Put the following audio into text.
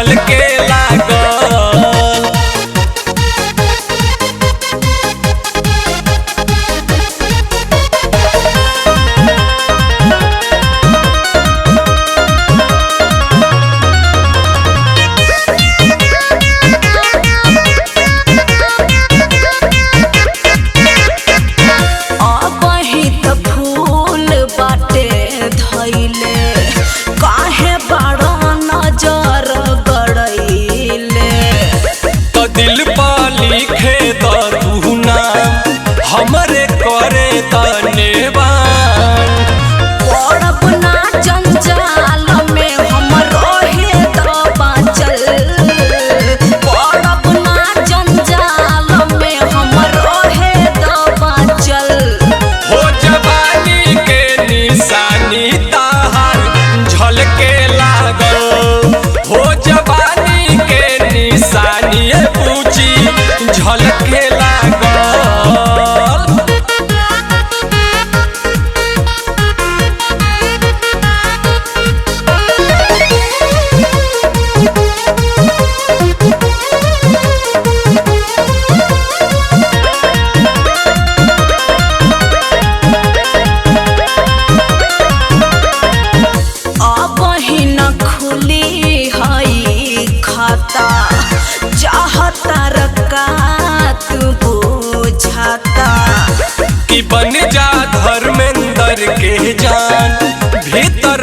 झलके लागल। दिल पर लिखे तो तू नाम हमरे करे धन्यवान। पड़ब ना जंजाल में हम रहे तो बाँचल, पड़ब ना जंजाल में हम रहे तो बाँचल। हो जवानी के निशानी ताहार झलके लागल। हो जवानी के निशानी झलके लागल। अब ही न खुली हई खाता, चाहता रका तू बुझाता कि बन जा धर्मेंद्र के जान भीतर